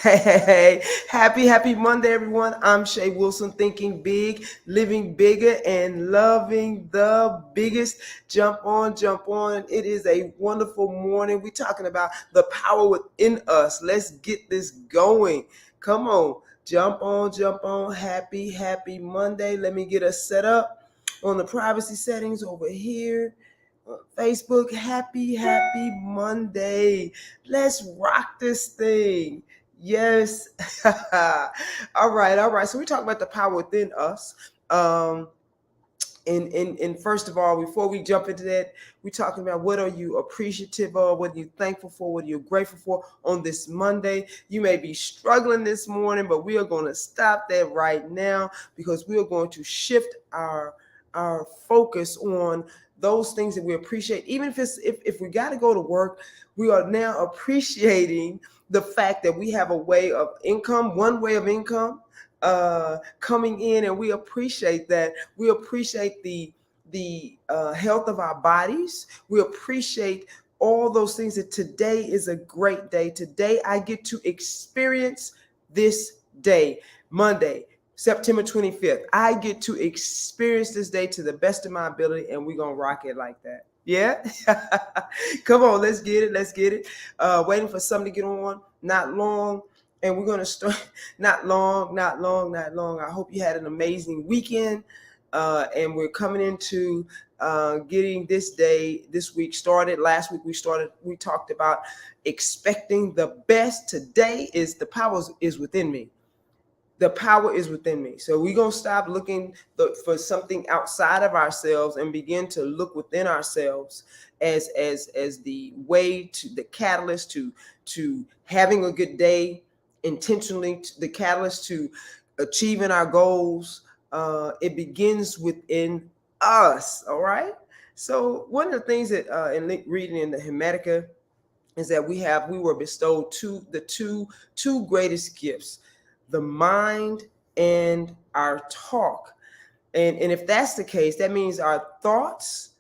Hey, happy Monday, everyone. I'm Shay Wilson, thinking big, living bigger, and loving the biggest. Jump on, jump on. It is a wonderful morning. We're talking about the power within us. Let's get this going. Come on, jump on, jump on. Happy Monday. Let me get us set up on the privacy settings over here. Facebook, happy Monday. Let's rock this thing. Yes. All right. So we talk about the power within us. And first of all, before we jump into that, we're talking about what are you appreciative of, what are you thankful for, what are you grateful for on this Monday. You may be struggling this morning, but we are going to stop that right now because we are going to shift our focus on those things that we appreciate. Even if we got to go to work, we are now appreciating the fact that we have a way of income, one way of income coming in, and we appreciate that. We appreciate the health of our bodies. We appreciate all those things. That today is a great day. Today I get to experience this day, Monday, September 25th. I get to experience this day to the best of my ability, and we're going to rock it like that. Yeah. Come on, let's get it. Waiting for something to get on, not long. And we're going to start, not long. I hope you had an amazing weekend. And we're coming into getting this week started. Last week we talked about expecting the best. Today is the power is within me. The power is within me. So we're going to stop looking for something outside of ourselves and begin to look within ourselves as the way to the catalyst to having a good day, intentionally the catalyst to achieving our goals. It begins within us. All right. So one of the things that in reading in the Hermetica is that we were bestowed the two greatest gifts, the mind and our talk. And if that's the case, that means our thoughts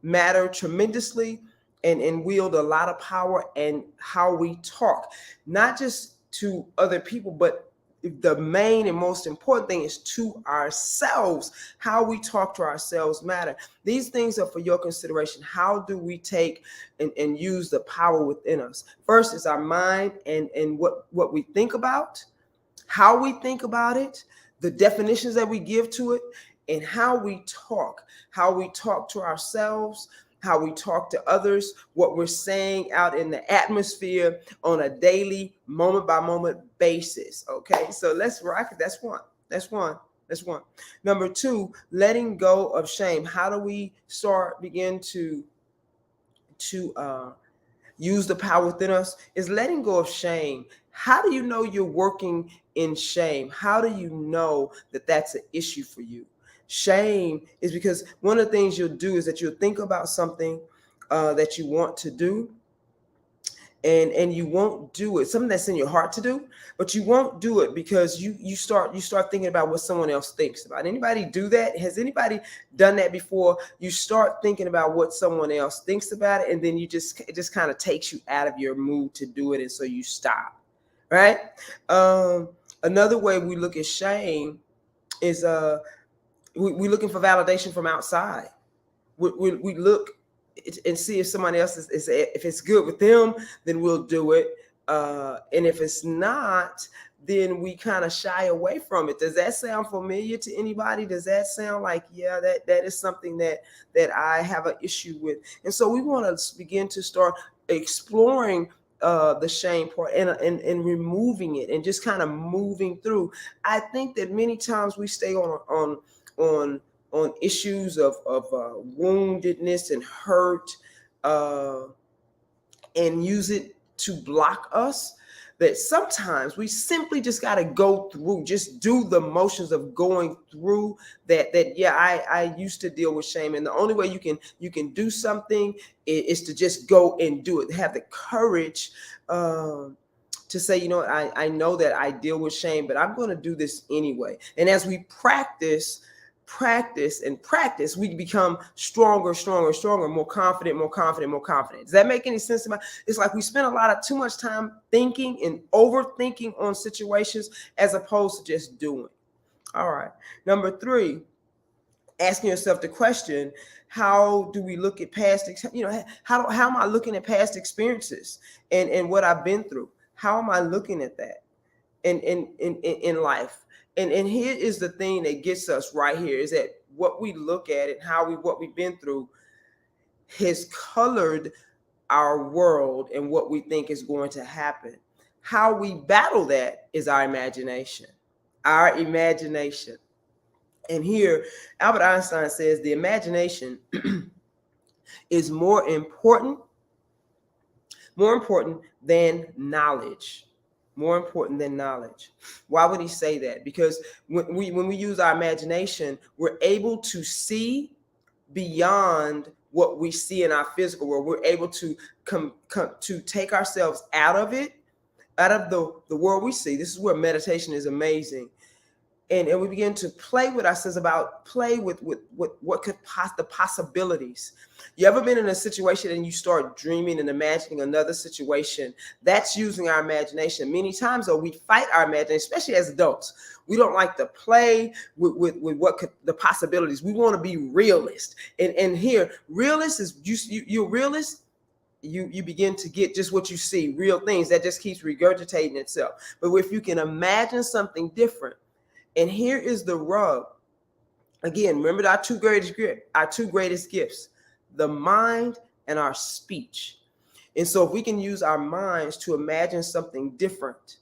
matter tremendously and wield a lot of power, and how we talk, not just to other people, but the main and most important thing is to ourselves. How we talk to ourselves matter. These things are for your consideration. How do we take and use the power within us? First is our mind and what we think about, how we think about it, the definitions that we give to it, and how we talk to ourselves, how we talk to others, what we're saying out in the atmosphere on a daily, moment by moment basis. Okay, so let's rock it. That's one. Number two, letting go of shame. How do we begin to use the power within us? Is letting go of shame. How do you know you're working in shame? How do you know that that's an issue for you? Shame is because one of the things you'll do is that you'll think about something that you want to do, and you won't do it. Something that's in your heart to do, but you won't do it because you start thinking about what someone else thinks about. Anybody do that? Has anybody done that before? You start thinking about what someone else thinks about it, and then it just kind of takes you out of your mood to do it, and so you stop. Right? Another way we look at shame is we're looking for validation from outside. We look and see if somebody else is if it's good with them, then we'll do it. And if it's not, then we kind of shy away from it. Does that sound familiar to anybody? Does that sound like, yeah, that is something that I have an issue with? And so we want to begin to start exploring the shame part and removing it and just kind of moving through. I think that many times we stay on issues of woundedness and hurt, and use it to block us, that sometimes we simply just got to go through, just do the motions of going through that. Yeah, I used to deal with shame, and the only way you can do something is to just go and do it. Have the courage to say, you know what, I know that I deal with shame, but I'm going to do this anyway. And as we practice practice and practice, we become stronger, stronger, stronger, more confident, more confident, more confident. Does that make any sense to me? It's like we spend too much time thinking and overthinking on situations as opposed to just doing. All right. Number 3, asking yourself the question, how do we look at past, how am I looking at past experiences and what I've been through? How am I looking at that in life? And here is the thing that gets us right here, is that what we look at and what we've been through has colored our world and what we think is going to happen. How we battle that is our imagination. Our imagination. And here, Albert Einstein says the imagination is more important than knowledge. More important than knowledge. Why would he say that? Because when we use our imagination, we're able to see beyond what we see in our physical world. We're able to to take ourselves out of the world we see. This is where meditation is amazing. And we begin to play with ourselves, play with what could the possibilities. You ever been in a situation and you start dreaming and imagining another situation? That's using our imagination. Many times, though, we fight our imagination, especially as adults. We don't like to play with what could the possibilities. We want to be realist. And here, realist is you're realist. You begin to get just what you see, real things that just keeps regurgitating itself. But if you can imagine something different. And here is the rub. Again, remember our two greatest gifts, the mind and our speech. And so if we can use our minds to imagine something different,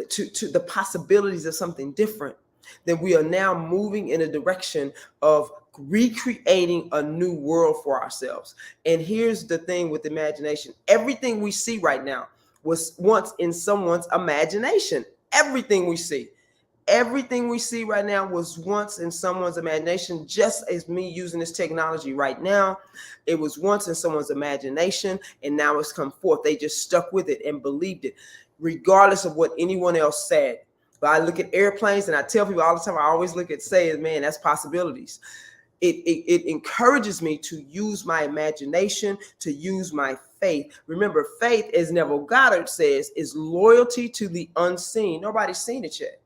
to the possibilities of something different, then we are now moving in a direction of recreating a new world for ourselves. And here's the thing with imagination. Everything we see right now was once in someone's imagination. Everything we see right now was once in someone's imagination, just as me using this technology right now. It was once in someone's imagination, and now it's come forth. They just stuck with it and believed it, regardless of what anyone else said. But I look at airplanes, and I tell people all the time, I always look at saying, man, that's possibilities. It encourages me to use my imagination, to use my faith. Remember, faith, as Neville Goddard says, is loyalty to the unseen. Nobody's seen it yet.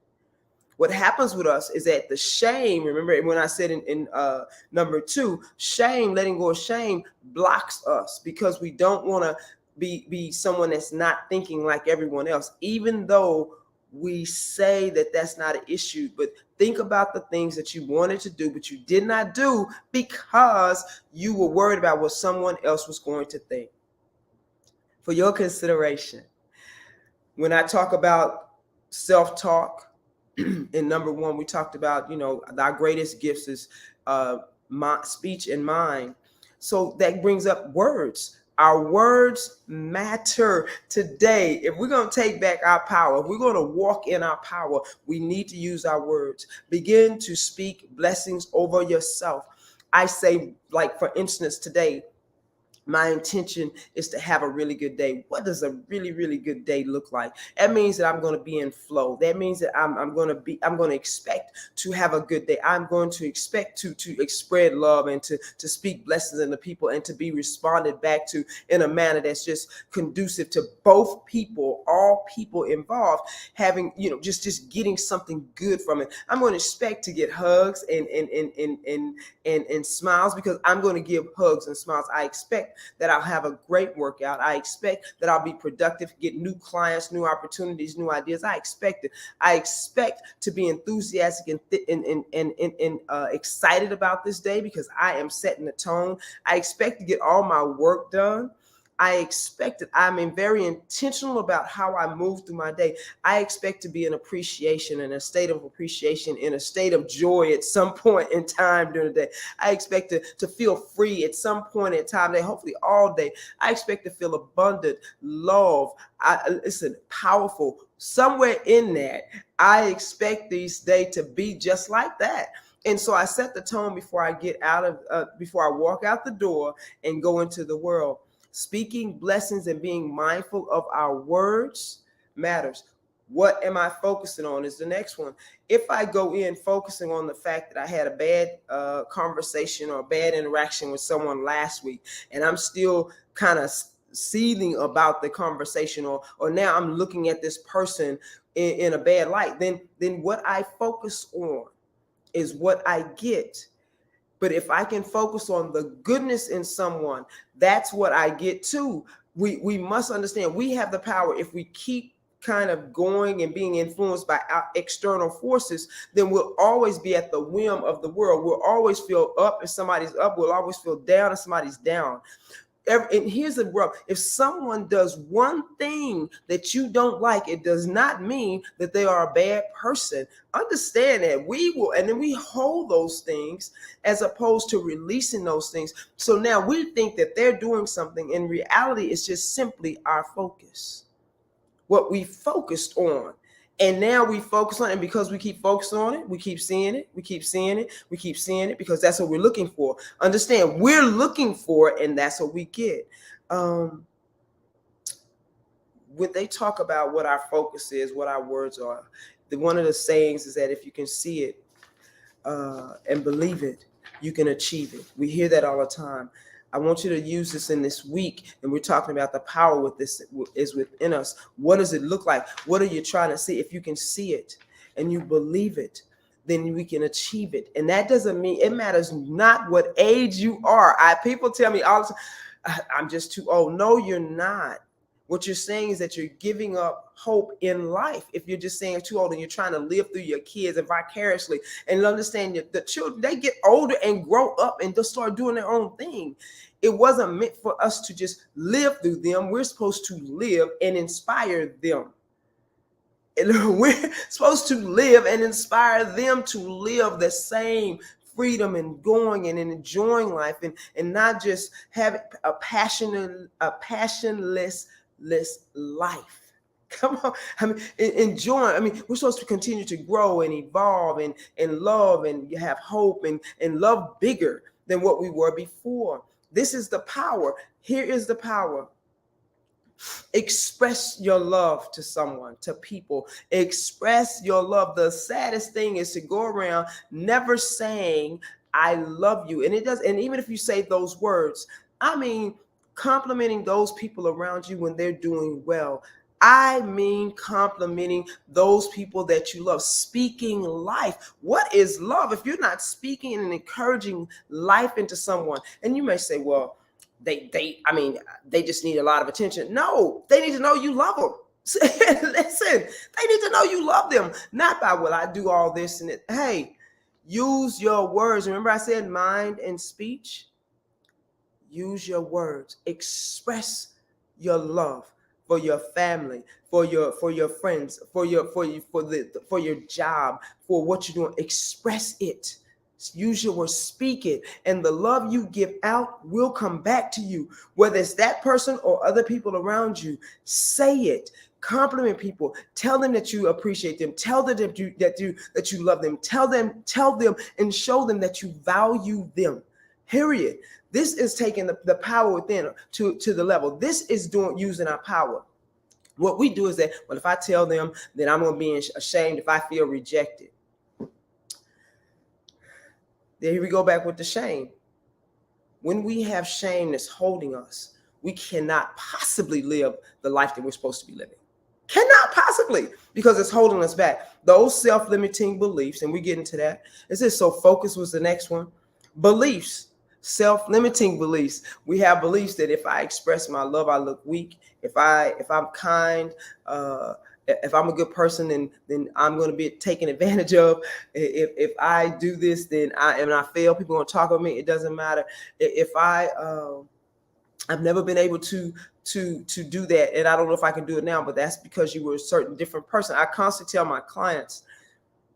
What happens with us is that the shame, remember when I said in number 2, shame, letting go of shame blocks us because we don't want to be someone that's not thinking like everyone else, even though we say that that's not an issue. But think about the things that you wanted to do, but you did not do because you were worried about what someone else was going to think. For your consideration, when I talk about self-talk, in number 1, we talked about, our greatest gifts is speech and mind. So that brings up words. Our words matter today. If we're going to take back our power, if we're going to walk in our power, we need to use our words. Begin to speak blessings over yourself. I say, like, for instance, today, my intention is to have a really good day. What does a really, really good day look like? That means that I'm going to be in flow. That means that I'm going to expect to have a good day. I'm going to expect to spread love and to speak blessings into people and to be responded back to in a manner that's just conducive to both people, all people involved, having, just getting something good from it. I'm going to expect to get hugs and smiles, because I'm going to give hugs and smiles. I expect that I'll have a great workout. I expect that I'll be productive, get new clients, new opportunities, new ideas. I expect it. I expect to be enthusiastic and excited about this day because I am setting the tone. I expect to get all my work done. I expect it. I'm very intentional about how I move through my day. I expect to be in appreciation, in a state of appreciation, in a state of joy at some point in time during the day. I expect to feel free at some point in time, hopefully all day. I expect to feel abundant, love, powerful. Somewhere in that, I expect these days to be just like that. And so I set the tone before I before I walk out the door and go into the world. Speaking blessings and being mindful of our words matters. What am I focusing on is the next one. If I go in focusing on the fact that I had a bad conversation or a bad interaction with someone last week, and I'm still kind of seething about the conversation, or now I'm looking at this person in a bad light, then what I focus on is what I get. But if I can focus on the goodness in someone, that's what I get too. We must understand we have the power. If we keep kind of going and being influenced by external forces, then we'll always be at the whim of the world. We'll always feel up if somebody's up. We'll always feel down if somebody's down. And here's the rub. If someone does one thing that you don't like, it does not mean that they are a bad person. Understand that we will, and then we hold those things as opposed to releasing those things. So now we think that they're doing something. In reality, it's just simply our focus, what we focused on. And now we focus on it, and because we keep focusing on it, we keep seeing it, we keep seeing it, we keep seeing it, because that's what we're looking for. Understand, we're looking for it, and that's what we get. When they talk about what our focus is, what our words are, one of the sayings is that if you can see it and believe it, you can achieve it. We hear that all the time. I want you to use this in this week, and we're talking about the power with this is within us. What does it look like? What are you trying to see? If you can see it and you believe it, then we can achieve it. And that doesn't mean, it matters not what age you are. People tell me all the time, I'm just too old. No, you're not. What you're saying is that you're giving up hope in life. If you're just saying too old and you're trying to live through your kids and vicariously, and understand that the children, they get older and grow up and just start doing their own thing. It wasn't meant for us to just live through them. We're supposed to live and inspire them. And we're supposed to live and inspire them to live the same freedom and going and enjoying life, and not just have a passionless life. Come on. I mean, enjoy. I mean, we're supposed to continue to grow and evolve and love and have hope and love bigger than what we were before. This is the power. Here is the power. Express your love to someone, to people. Express your love. The saddest thing is to go around never saying, I love you. And it does. And even if you say those words, I mean, complimenting those people around you when they're doing well. I mean, complimenting those people that you love, speaking life. What is love if you're not speaking and encouraging life into someone? And you may say, well, they just need a lot of attention. No, they need to know you love them. Listen, they need to know you love them, not by, well, I do all this and it. Hey, use your words. Remember I said mind and speech? Use your words. Express your love for your family, for your friends, for your job, for what you're doing. Express it. Use your words, speak it, and the love you give out will come back to you. Whether it's that person or other people around you, say it. Compliment people. Tell them that you appreciate them. Tell them that you love them. Tell them, and show them that you value them. Period. This is taking the power within to the level. This is using our power. What we do is that, well, if I tell them, then I'm going to be ashamed if I feel rejected. There we go back with the shame. When we have shame that's holding us, we cannot possibly live the life that we're supposed to be living. Cannot possibly, because it's holding us back. Those self-limiting beliefs, and we get into that. Is this so? Focus was the next one. Beliefs, self-limiting beliefs. We have beliefs that if I express my love, I look weak. If I'm kind, if I'm a good person, then I'm going to be taken advantage of. If I do this, then I fail. People are going to talk about me. It doesn't matter. If I've never been able to do that, and I don't know if I can do it now. But that's because you were a certain different person. I constantly tell my clients,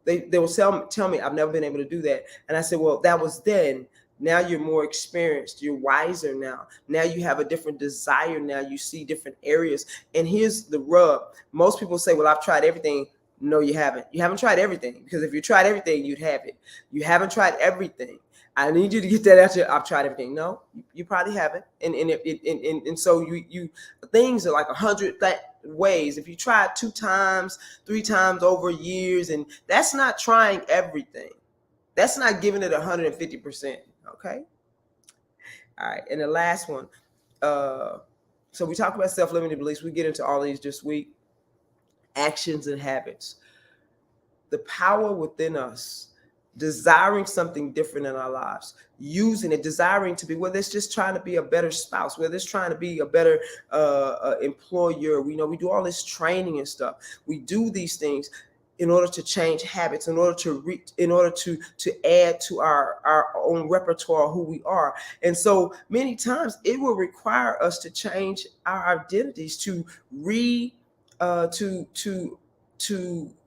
they will tell me I've never been able to do that, and I said, well, that was then. Now you're more experienced. You're wiser now. Now you have a different desire. Now you see different areas. And here's the rub. Most people say, well, I've tried everything. No, you haven't. You haven't tried everything, because if you tried everything, you'd have it. You haven't tried everything. I need you to get that out there. I've tried everything. No, you probably haven't. And so you things are like 100 ways. If you try it 2 times, 3 times over years, and that's not trying everything. That's not giving it 150%. Okay. All right. And the last one. So we talk about self-limiting beliefs. We get into all these this week. Actions and habits. The power within us, desiring something different in our lives, using it, desiring to be, whether it's just trying to be a better spouse, whether it's trying to be a better employer. We know we do all this training and stuff. We do these things in order to change habits, in order to add to our own repertoire, who we are. And so many times it will require us to change our identities, to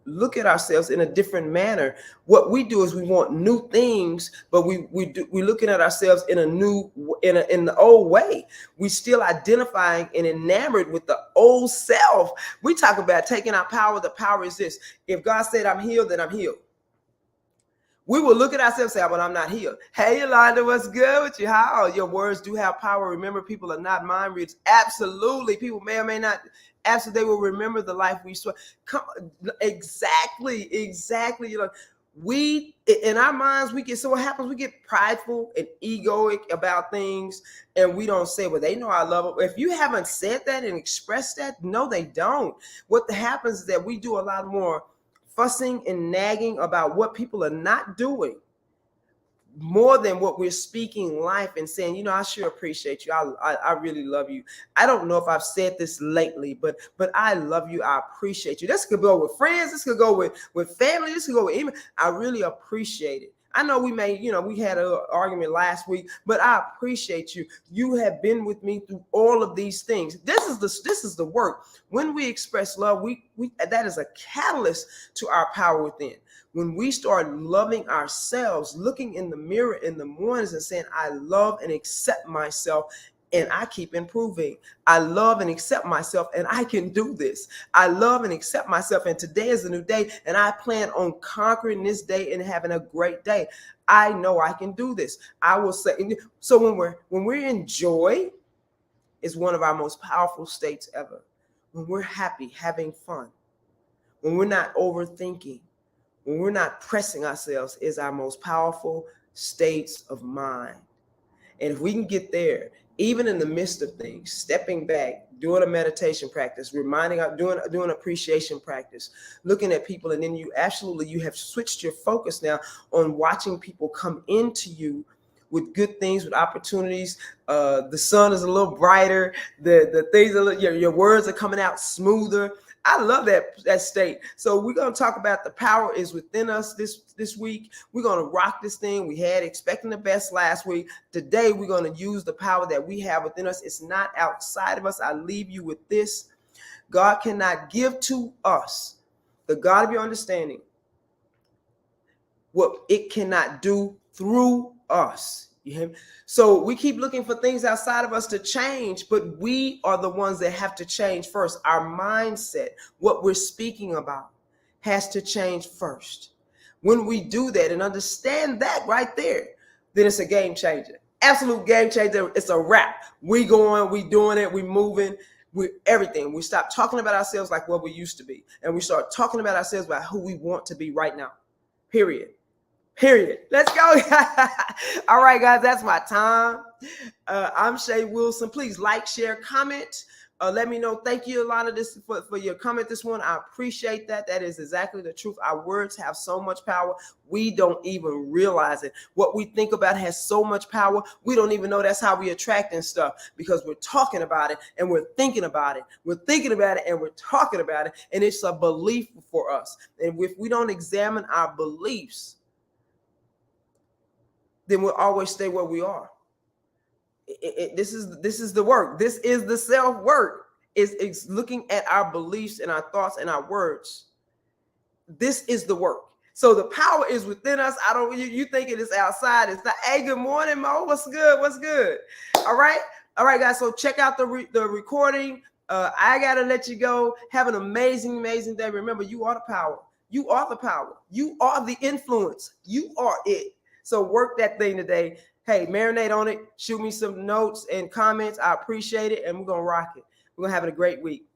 look at ourselves in a different manner. What we do is we want new things, but we're looking at ourselves in the old way. We still identifying and enamored with the old self. We talk about taking our power. The power is this: if God said I'm healed, then I'm healed. We will look at ourselves and say, but I'm not healed. Hey, Yolanda, what's good with you? How? Your words do have power. Remember, people are not mind readers. Absolutely. People may or may not. Absolutely, they will remember the life we saw. Exactly. You know, we, in our minds, what happens? We get prideful and egoic about things, and we don't say, well, they know I love them. If you haven't said that and expressed that, no, they don't. What happens is that we do a lot more fussing and nagging about what people are not doing, more than what we're speaking life and saying, you know, I sure appreciate you. I really love you. I don't know if I've said this lately, but I love you. I appreciate you. This could go with friends. This could go with family. This could go with even. I really appreciate it. I know we had an argument last week, but I appreciate you. You have been with me through all of these things. This is the work. When we express love, we that is a catalyst to our power within. When we start loving ourselves, looking in the mirror in the mornings and saying, I love and accept myself, and I keep improving. I love and accept myself, and I can do this. I love and accept myself, and today is a new day, and I plan on conquering this day and having a great day. I know I can do this. I will say. So when we're in joy, is one of our most powerful states ever. When we're happy, having fun, when we're not overthinking, when we're not pressing ourselves, is our most powerful states of mind. And if we can get there, even in the midst of things, stepping back, doing a meditation practice, doing appreciation practice, looking at people, and then you have switched your focus now on watching people come into you with good things, with opportunities. The sun is a little brighter. The things your words are coming out smoother. I love that state. So we're going to talk about the power is within us this week. We're going to rock this thing. We had expecting the best last week. Today, we're going to use the power that we have within us. It's not outside of us. I leave you with this. God cannot give to us, the God of your understanding, what it cannot do through us. You hear me? So we keep looking for things outside of us to change, but we are the ones that have to change first. Our mindset, what we're speaking about, has to change first. When we do that and understand that right there, then it's a game changer. Absolute game changer. It's a wrap. We going, we doing it, we moving, we everything. We stop talking about ourselves like what we used to be, and we start talking about ourselves about who we want to be right now. Period. Let's go. All right, guys, that's my time. I'm Shay Wilson. Please like, share, comment. Let me know. Thank you, Alana, for your comment this one. I appreciate that. That is exactly the truth. Our words have so much power. We don't even realize it. What we think about has so much power. We don't even know that's how we attract and stuff, because we're talking about it and we're thinking about it. We're thinking about it and we're talking about it. And it's a belief for us. And if we don't examine our beliefs, then we'll always stay where we are. This is the work. This is the self work. It's looking at our beliefs and our thoughts and our words. This is the work. So the power is within us. You think it is outside. It's not. Hey, good morning, Mo. What's good? All right, guys. So check out the recording. I gotta let you go. Have an amazing day. Remember, you are the power. You are the power. You are the influence. You are it. So work that thing today. Hey, marinate on it. Shoot me some notes and comments. I appreciate it. And we're going to rock it. We're going to have a great week.